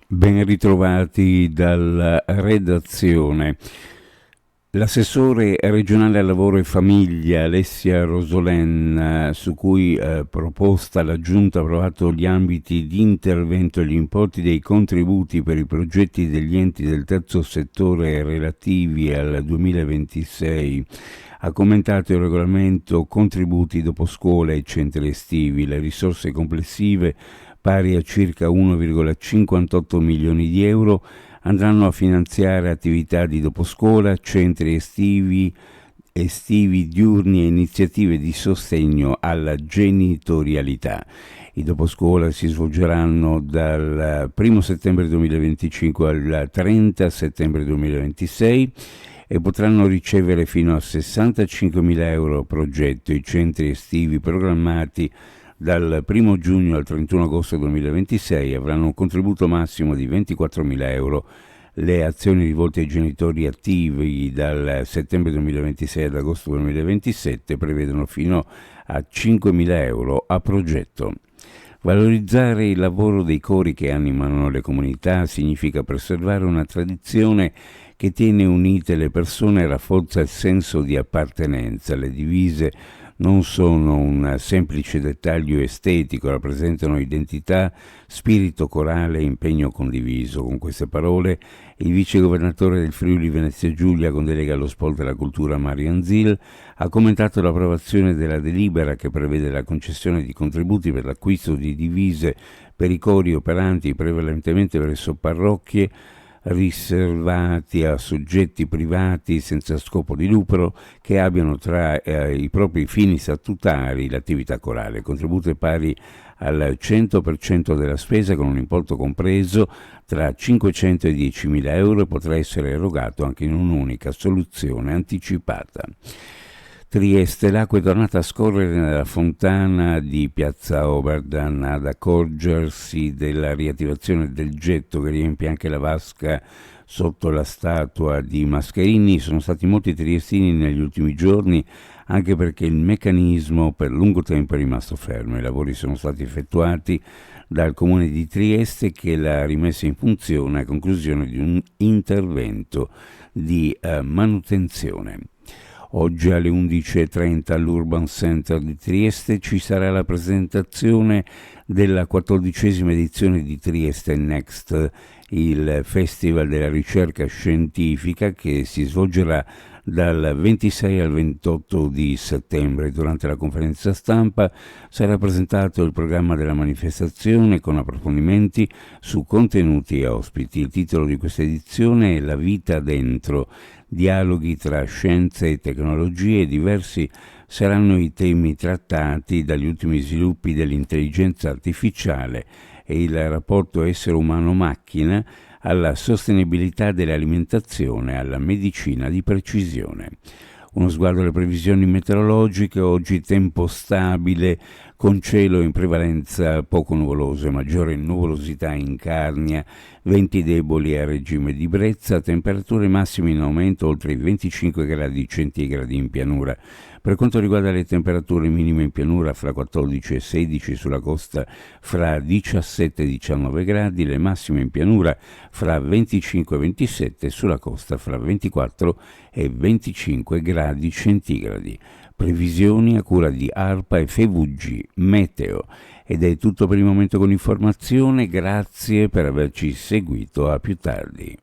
Ben ritrovati dalla redazione. L'assessore regionale al lavoro e famiglia Alessia Rosolen, su cui proposta la Giunta ha approvato gli ambiti di intervento e gli importi dei contributi per i progetti degli enti del terzo settore relativi al 2026, ha commentato il regolamento contributi dopo scuola e centri estivi. Le risorse complessive, pari a circa 1,58 milioni di euro, andranno a finanziare attività di doposcuola, centri estivi diurni e iniziative di sostegno alla genitorialità. I doposcuola si svolgeranno dal 1 settembre 2025 al 30 settembre 2026 e potranno ricevere fino a 65.000 euro a progetto. I centri estivi programmati dal 1 giugno al 31 agosto 2026 avranno un contributo massimo di 24.000 euro. Le azioni rivolte ai genitori attivi dal settembre 2026 ad agosto 2027 prevedono fino a 5.000 euro a progetto. Valorizzare il lavoro dei cori che animano le comunità significa preservare una tradizione che tiene unite le persone e rafforza il senso di appartenenza. Le divise non sono un semplice dettaglio estetico, rappresentano identità, spirito corale e impegno condiviso. Con queste parole il vicegovernatore del Friuli Venezia Giulia con delega allo sport e alla cultura Marian Zil ha commentato l'approvazione della delibera che prevede la concessione di contributi per l'acquisto di divise per i cori operanti prevalentemente presso parrocchie riservati a soggetti privati senza scopo di lucro che abbiano tra i propri fini statutari l'attività corale. Il contributo è pari al 100% della spesa con un importo compreso tra 500 e 10.000 euro e potrà essere erogato anche in un'unica soluzione anticipata. Trieste, l'acqua è tornata a scorrere nella fontana di Piazza Oberdan ad accorgersi della riattivazione del getto che riempie anche la vasca sotto la statua di Mascherini. Sono stati molti triestini negli ultimi giorni anche perché il meccanismo per lungo tempo è rimasto fermo. I lavori sono stati effettuati dal Comune di Trieste che l'ha rimessa in funzione a conclusione di un intervento di manutenzione. Oggi alle 11.30 all'Urban Center di Trieste ci sarà la presentazione della 14ª edizione di Trieste Next, il Festival della ricerca scientifica che si svolgerà dal 26 al 28 di settembre. Durante la conferenza stampa sarà presentato il programma della manifestazione con approfondimenti su contenuti e ospiti. Il titolo di questa edizione è La vita dentro, dialoghi tra scienze e tecnologie. Diversi saranno i temi trattati, dagli ultimi sviluppi dell'intelligenza artificiale e il rapporto essere umano-macchina alla sostenibilità dell'alimentazione, alla medicina di precisione. Uno sguardo alle previsioni meteorologiche: oggi tempo stabile, con cielo in prevalenza poco nuvoloso e maggiore nuvolosità in Carnia, venti deboli a regime di brezza, temperature massime in aumento oltre i 25 gradi centigradi in pianura. Per quanto riguarda le temperature minime in pianura, fra 14 e 16, sulla costa fra 17 e 19 gradi, le massime in pianura fra 25 e 27, sulla costa fra 24 e 25 gradi centigradi. Previsioni a cura di ARPA e FVG Meteo. Ed è tutto per il momento con l'informazione, grazie per averci seguito, a più tardi.